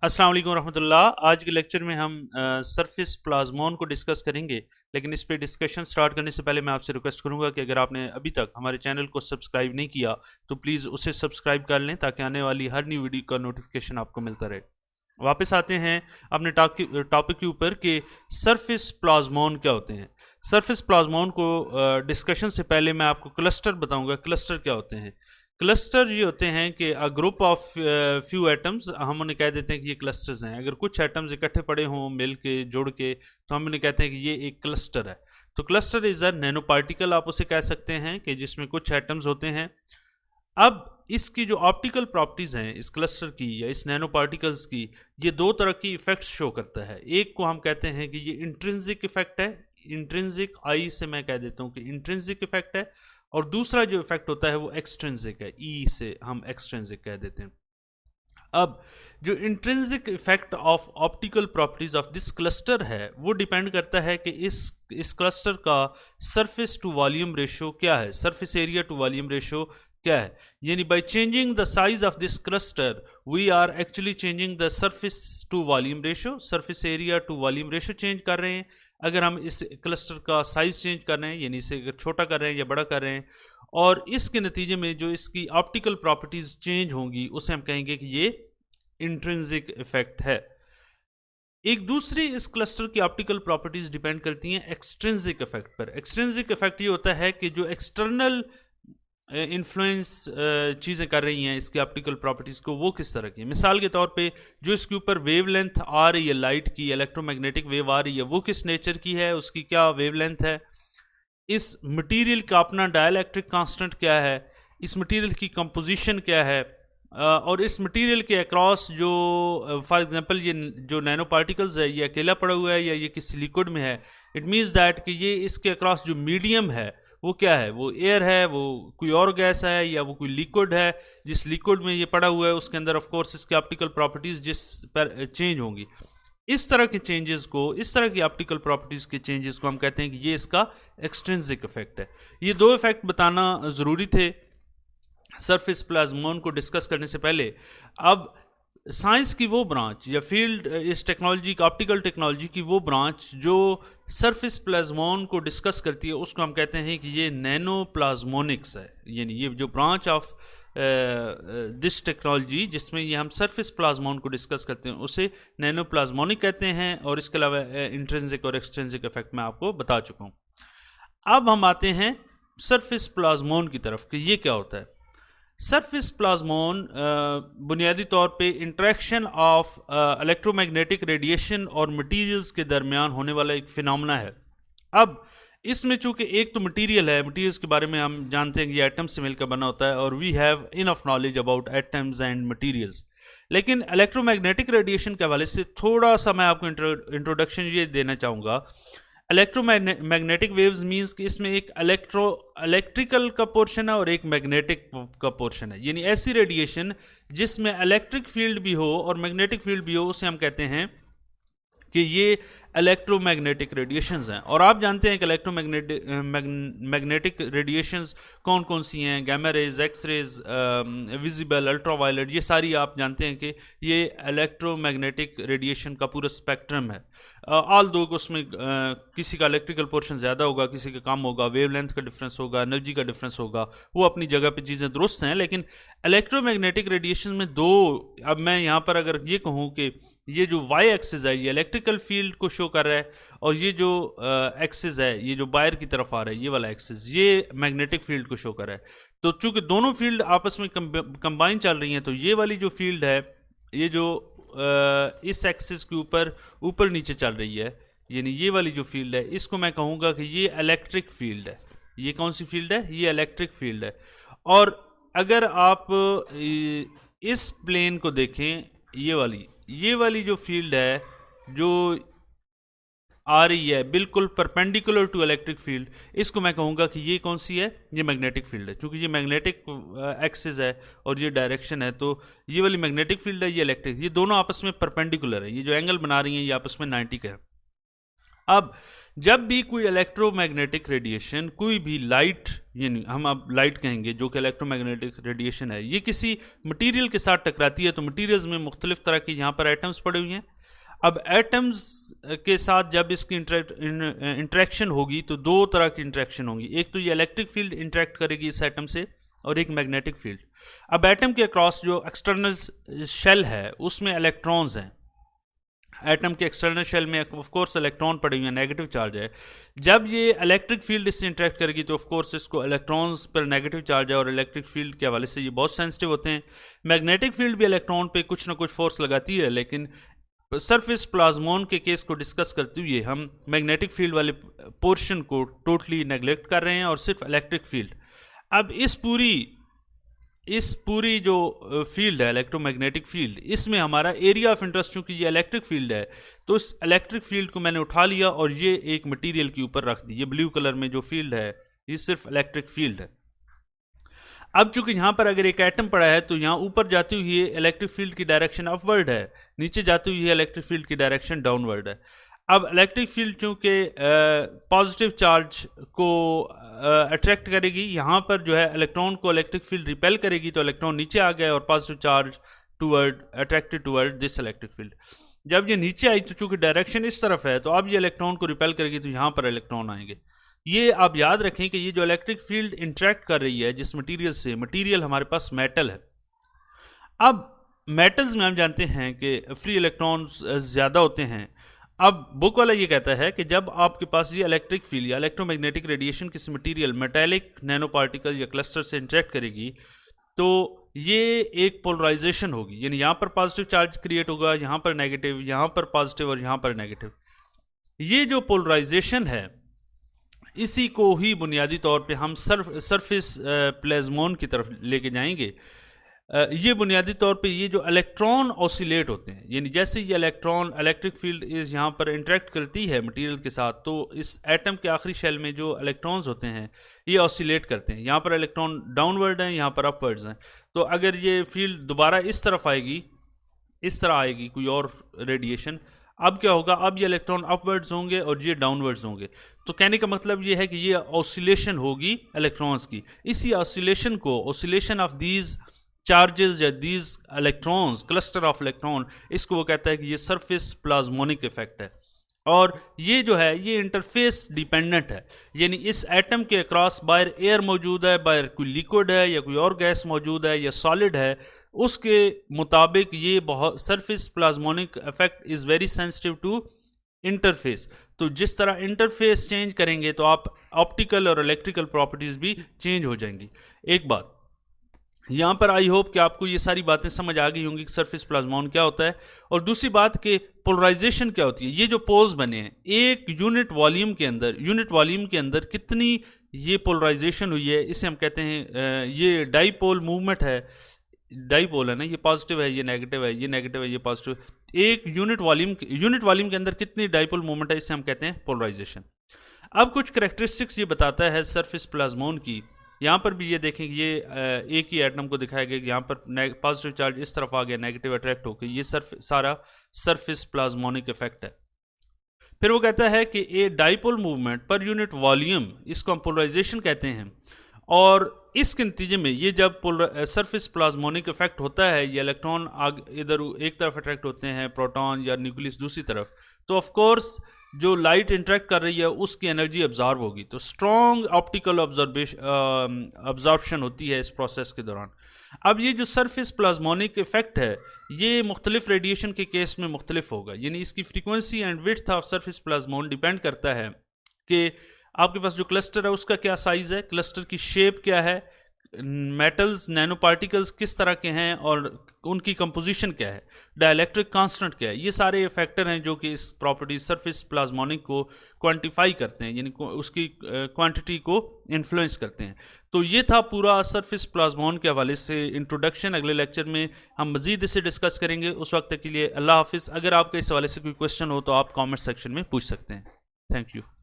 अस्सलाम वालेकुम रहमतुल्लाह। आज के लेक्चर में हम सरफेस प्लाज्मोन को डिस्कस करेंगे, लेकिन इस पे डिस्कशन स्टार्ट करने से पहले मैं आपसे रिक्वेस्ट करूंगा कि अगर आपने अभी तक हमारे चैनल को सब्सक्राइब नहीं किया तो प्लीज़ उसे सब्सक्राइब कर लें ताकि आने वाली हर न्यू वीडियो का नोटिफिकेशन आपको मिलता रहे। वापस आते हैं अपने टॉपिक के ऊपर कि सरफेस प्लाज्मोन क्या होते हैं। सरफेस प्लाज्मोन को डिस्कशन से पहले मैं आपको क्लस्टर बताऊंगा। क्लस्टर क्या होते हैं? क्लस्टर ये होते हैं कि a group of few atoms, हम उन्हें कह देते हैं कि ये क्लस्टर्स हैं। अगर कुछ एटम्स इकट्ठे पड़े हों मिल के जुड़ के, तो हम उन्हें कहते हैं कि ये एक क्लस्टर है। तो cluster is a nano particle, आप उसे कह सकते हैं, कि जिसमें कुछ एटम्स होते हैं। अब इसकी जो ऑप्टिकल प्रॉपर्टीज़ हैं इस क्लस्टर की या इस नैनो पार्टिकल्स की, ये दो तरह की इफ़ेक्ट्स शो करता है। एक को हम कहते हैं कि ये इंट्रिंसिक इफ़ेक्ट है, इंट्रिंसिक आई से मैं कह देता हूँ कि इंट्रिंसिक इफ़ेक्ट है, और दूसरा जो इफेक्ट होता है वो एक्सट्रिंसिक है, ई से हम एक्सट्रिंसिक कह देते हैं। अब जो intrinsic effect of optical properties of this cluster है वो डिपेंड करता है कि इस क्लस्टर का सरफेस टू वॉल्यूम रेशो क्या है, surface area to volume ratio क्या है। यानी by changing the size of this cluster we are actually changing the surface to volume ratio, surface area to volume ratio change कर रहे हैं। अगर हम इस क्लस्टर का साइज चेंज कर रहे हैं, यानी इसे अगर छोटा कर रहे हैं या बड़ा कर रहे हैं, और इसके नतीजे में जो इसकी ऑप्टिकल प्रॉपर्टीज चेंज होंगी, उसे हम कहेंगे कि ये इंट्रिंसिक इफेक्ट है। एक दूसरी इस क्लस्टर की ऑप्टिकल प्रॉपर्टीज डिपेंड करती हैं एक्सट्रिंसिक इफेक्ट पर। एक्सट्रिंसिक इफेक्ट ये होता है कि जो एक्सटर्नल इन्फ्लुएंस चीज़ें कर रही हैं इसकी ऑप्टिकल प्रॉपर्टीज़ को, वो किस तरह की। मिसाल के तौर पे जो इसके ऊपर वेवलेंथ आ रही है, लाइट की इलेक्ट्रोमैग्नेटिक वेव आ रही है, वो किस नेचर की है, उसकी क्या वेवलेंथ है। इस मटेरियल का अपना डाइलेक्ट्रिक कांस्टेंट क्या है, इस मटेरियल की कंपोजिशन क्या है, और इस मटेरियल के अक्रॉस जो फॉर एग्जांपल ये जो नैनो पार्टिकल्स है ये अकेला पड़ा हुआ है या ये किसी लिक्विड में है। इट मीन्स दैट कि ये इसके अक्रॉस जो मीडियम है वो क्या है, वो एयर है, वो कोई और गैस है, या वो कोई लिक्विड है। जिस लिक्विड में ये पड़ा हुआ है उसके अंदर ऑफ कोर्स इसकी ऑप्टिकल प्रॉपर्टीज जिस पर चेंज होंगी। इस तरह के चेंजेस को, इस तरह की ऑप्टिकल प्रॉपर्टीज के चेंजेस को हम कहते हैं कि ये इसका एक्सट्रिंसिक इफेक्ट है। ये दो इफेक्ट बताना ज़रूरी थे सरफेस प्लाज्मोन को डिस्कस करने से पहले। अब साइंस की वो ब्रांच या फील्ड, इस टेक्नोलॉजी का, ऑप्टिकल टेक्नोलॉजी की वो ब्रांच जो सरफेस प्लाज्मोन को डिस्कस करती है, उसको हम कहते हैं कि ये नैनो प्लाज्मोनिक्स है। यानी ये जो ब्रांच ऑफ दिस टेक्नोलॉजी जिसमें ये हम सरफेस प्लाज्मोन को डिस्कस करते हैं उसे नैनो प्लाज्मोनिक कहते हैं। और इसके अलावा इंट्रिंसिक और एक्सट्रिंसिक इफेक्ट मैं आपको बता चुका हूँ। अब हम आते हैं सरफेस प्लाज्मोन की तरफ कि ये क्या होता है। सरफेस प्लाज्मोन बुनियादी तौर पे इंटरेक्शन ऑफ इलेक्ट्रोमैग्नेटिक रेडिएशन और मटेरियल्स के दरमियान होने वाला एक फिनोमेना है। अब इसमें चूंकि एक तो मटेरियल है, मटेरियल्स के बारे में हम जानते हैं कि ये एटम से मिलकर बना होता है, और we have enough knowledge about atoms and materials. लेकिन इलेक्ट्रोमैग्नेटिक रेडिएशन के हवाले से थोड़ा सा मैं आपको इंट्रोडक्शन ये देना चाहूँगा। इलेक्ट्रोमैग्नेटिक वेव्स मींस कि इसमें एक इलेक्ट्रिकल का पोर्शन है और एक मैग्नेटिक का पोर्शन है। यानी ऐसी रेडिएशन जिसमें इलेक्ट्रिक फील्ड भी हो और मैग्नेटिक फील्ड भी हो, उसे हम कहते हैं कि ये इलेक्ट्रोमैग्नेटिक रेडिएशंस हैं। और आप जानते हैं कि मैग्नेटिक रेडिएशंस कौन कौन सी हैं, gamma rays, X rays, visible, ultraviolet, ये सारी आप जानते हैं कि ये इलेक्ट्रोमैग्नेटिक रेडिएशन का पूरा स्पेक्ट्रम है। ऑल दो उसमें किसी का इलेक्ट्रिकल पोर्शन ज़्यादा होगा, किसी का कम होगा, वेवलेंथ का डिफरेंस होगा, एनर्जी का डिफरेंस होगा, वो अपनी जगह पे चीज़ें दुरुस्त हैं। लेकिन इलेक्ट्रोमैग्नेटिक रेडिएशन में दो, अब मैं यहाँ पर अगर ये कहूँ कि ये जो वाई एक्सिस है ये इलेक्ट्रिकल फील्ड को शो कर रहा है, और ये जो एक्सिस है, ये जो बाहर की तरफ आ रहा है, ये वाला एक्सिस, ये मैग्नेटिक फील्ड को शो कर रहा है। तो चूंकि दोनों फील्ड आपस में कंबाइन चल रही हैं, तो ये वाली जो फील्ड है, ये जो इस एक्सिस के ऊपर नीचे चल रही है, यानी ये वाली जो फील्ड है, इसको मैं कहूँगा कि ये इलेक्ट्रिक फील्ड है। ये कौन सी फील्ड है? ये इलेक्ट्रिक फील्ड है। और अगर आप इस प्लेन को देखें, ये वाली जो फील्ड है जो आ रही है बिल्कुल परपेंडिकुलर टू इलेक्ट्रिक फील्ड, इसको मैं कहूँगा कि ये कौन सी है? ये मैग्नेटिक फील्ड है। क्योंकि ये मैग्नेटिक एक्सिस है और ये डायरेक्शन है, तो ये वाली मैग्नेटिक फील्ड है, ये इलेक्ट्रिक, ये दोनों आपस में परपेंडिकुलर है। ये जो एंगल बना रही हैं ये आपस में 90 का है। अब जब भी कोई इलेक्ट्रोमैग्नेटिक रेडिएशन, कोई भी लाइट, यानी हम अब लाइट कहेंगे जो कि इलेक्ट्रोमैग्नेटिक रेडिएशन है, ये किसी मटेरियल के साथ टकराती है तो मटेरियल्स में मुख्तलिफ तरह के यहाँ पर एटम्स पड़े हुए हैं। अब एटम्स के साथ जब इसकी इंटरेक्शन होगी तो दो तरह की इंटरेक्शन होगी। एक तो ये इलेक्ट्रिक फील्ड इंटरेक्ट करेगी इस एटम से, और एक मैग्नेटिक फील्ड। अब एटम के अक्रॉस जो एक्सटर्नल शेल है उसमें इलेक्ट्रॉन्स हैं। एटम के एक्सटर्नल शेल में ऑफ कोर्स इलेक्ट्रॉन पड़े हुए हैं, नेगेटिव चार्ज है। जब ये इलेक्ट्रिक फील्ड इससे इंटरेक्ट करेगी तो ऑफ कोर्स इसको इलेक्ट्रॉन्स पर नेगेटिव चार्ज है, और इलेक्ट्रिक फील्ड के हवाले से ये बहुत सेंसिटिव होते हैं। मैग्नेटिक फील्ड भी इलेक्ट्रॉन पे कुछ ना कुछ फोर्स लगाती है, लेकिन सरफेस प्लाज्मोन के केस को डिस्कस करते हुए हम मैग्नेटिक फील्ड वाले पोर्शन को टोटली नेगलेक्ट कर रहे हैं और सिर्फ इलेक्ट्रिक फील्ड। अब इस पूरी जो फील्ड है इलेक्ट्रोमैग्नेटिक फील्ड, इसमें हमारा एरिया ऑफ इंटरेस्ट, चूंकि ये इलेक्ट्रिक फील्ड है तो इस इलेक्ट्रिक फील्ड को मैंने उठा लिया और ये एक मटेरियल के ऊपर रख दी। ये ब्लू कलर में जो फील्ड है ये सिर्फ इलेक्ट्रिक फील्ड है। अब चूंकि यहाँ पर अगर एक एटम पड़ा है तो यहाँ ऊपर जाती हुई इलेक्ट्रिक फील्ड की डायरेक्शन अपवर्ड है, नीचे जाती हुई इलेक्ट्रिक फील्ड की डायरेक्शन डाउनवर्ड है। अब इलेक्ट्रिक फील्ड चूंकि पॉजिटिव चार्ज को अट्रैक्ट करेगी, यहाँ पर जो है इलेक्ट्रॉन को इलेक्ट्रिक फील्ड रिपेल करेगी तो इलेक्ट्रॉन नीचे आ गया और positive charge attracted toward this electric field. जब ये नीचे आई तो चूंकि डायरेक्शन इस तरफ है तो अब ये इलेक्ट्रॉन को रिपेल करेगी तो यहाँ पर इलेक्ट्रॉन आएंगे। ये आप याद रखें कि ये जो इलेक्ट्रिक फील्ड इंटरेक्ट कर रही है जिस मटेरियल से, मटेरियल हमारे पास मेटल है। अब मेटल्स में हम जानते हैं कि फ्री इलेक्ट्रॉन्स ज़्यादा होते हैं। अब बुक वाला ये कहता है कि जब आपके पास ये इलेक्ट्रिक फील्ड या इलेक्ट्रोमैग्नेटिक रेडिएशन किसी मटेरियल, मेटालिक नैनो पार्टिकल या क्लस्टर से इंटरेक्ट करेगी तो ये एक पोलराइजेशन होगी, यानी यहाँ पर पॉजिटिव चार्ज क्रिएट होगा, यहाँ पर नेगेटिव, यहाँ पर पॉजिटिव और यहाँ पर नेगेटिव। ये जो पोलराइजेशन है इसी को ही बुनियादी तौर पे हम सरफेस प्लाज्मोन की तरफ लेके जाएंगे। ये बुनियादी तौर पे ये जो इलेक्ट्रॉन ऑसिलेट होते हैं, यानी जैसे ये इलेक्ट्रॉन इलेक्ट्रिक फील्ड इस यहाँ पर इंटरेक्ट करती है मटेरियल के साथ तो इस एटम के आखिरी शेल में जो इलेक्ट्रॉन्स होते हैं ये ऑसिलेट करते हैं। यहाँ पर इलेक्ट्रॉन डाउनवर्ड हैं, यहाँ पर अपवर्ड्स हैं। तो अगर ये फील्ड दोबारा इस तरफ आएगी, इस तरह आएगी कोई और रेडिएशन, अब क्या होगा, अब ये इलेक्ट्रॉन अपवर्ड्स होंगे और ये डाउनवर्ड्स होंगे। तो कहने का मतलब ये है कि ये ऑसिलेशन होगी इलेक्ट्रॉन्स की। इसी ऑसिलेशन को, ऑसिलेशन ऑफ दीज चार्जेस या these electrons, cluster of electron, इसको वो कहता है कि ये सरफेस प्लाज्मोनिक इफेक्ट है। और ये जो है ये इंटरफेस डिपेंडेंट है, यानी इस एटम के अक्रॉस बाहर एयर मौजूद है, बाहर कोई लिक्विड है या कोई और गैस मौजूद है या सॉलिड है, उसके मुताबिक ये बहुत surface plasmonic effect is very sensitive to interface. तो जिस तरह इंटरफेस चेंज करेंगे तो आप ऑप्टिकल और इलेक्ट्रिकल प्रॉपर्टीज़ भी चेंज हो जाएंगी। एक बात यहाँ पर आई होप कि आपको ये सारी बातें समझ आ गई होंगी कि सरफेस प्लाज्मोन क्या होता है, और दूसरी बात कि पोलराइजेशन क्या होती है। ये जो पोल्स बने हैं एक यूनिट वॉल्यूम के अंदर कितनी ये पोलराइजेशन हुई है, इसे हम कहते हैं ये डाईपोल मूवमेंट है। डाईपोल है ना, ये पॉजिटिव है, ये नेगेटिव है, ये नेगेटिव है, ये पॉजिटिव। एक यूनिट वॉल्यूम के अंदर कितनी डाईपोल मूवमेंट है, इसे हम कहते हैं पोलराइजेशन। अब कुछ करैक्टरिस्टिक्स ये बताता है सरफेस प्लाज्मोन की। यहाँ पर भी ये देखेंगे, ये एक ही एटम को दिखाया गया कि यहाँ पर पॉजिटिव चार्ज इस तरफ आ गया, नेगेटिव अट्रैक्ट होकर, ये सारा सरफेस प्लाज्मोनिक इफेक्ट है। फिर वो कहता है कि a dipole movement per unit volume, इसको हम पोलराइजेशन कहते हैं। और इसके नतीजे में ये जब सरफेस प्लाज्मोनिक इफेक्ट होता है, ये इलेक्ट्रॉन इधर एक तरफ अट्रैक्ट होते हैं, प्रोटॉन या न्यूक्लियस दूसरी तरफ, तो ऑफ कोर्स जो लाइट इंटरेक्ट कर रही है उसकी एनर्जी अब्जॉर्ब होगी, तो स्ट्रॉन्ग ऑप्टिकल अब्जॉर्प्शन होती है इस प्रोसेस के दौरान। अब ये जो सरफेस प्लाज्मोनिक इफेक्ट है ये मुख्तलिफ रेडिएशन के केस में मुख्तलिफ होगा, यानी इसकी frequency and width of surface plasmon depend करता है कि आपके पास जो क्लस्टर है उसका क्या साइज़ है, क्लस्टर की शेप क्या है, मेटल्स नैनो पार्टिकल्स किस तरह के हैं और उनकी कंपोजिशन क्या है, डाइलेक्ट्रिक कांस्टेंट क्या है। ये सारे फैक्टर हैं जो कि इस प्रॉपर्टी सरफेस प्लाज्मोनिक को क्वांटिफाई करते हैं, यानी उसकी क्वांटिटी को इन्फ्लुएंस करते हैं। तो ये था पूरा सरफेस प्लाज्मोन के हवाले से इंट्रोडक्शन। अगले लेक्चर में हम मज़ीद इसे डिस्कस करेंगे। उस वक्त के लिए अल्लाह हाफिज़। अगर आपका इस हवाले से कोई क्वेश्चन हो तो आप कॉमेंट सेक्शन में पूछ सकते हैं। Thank you.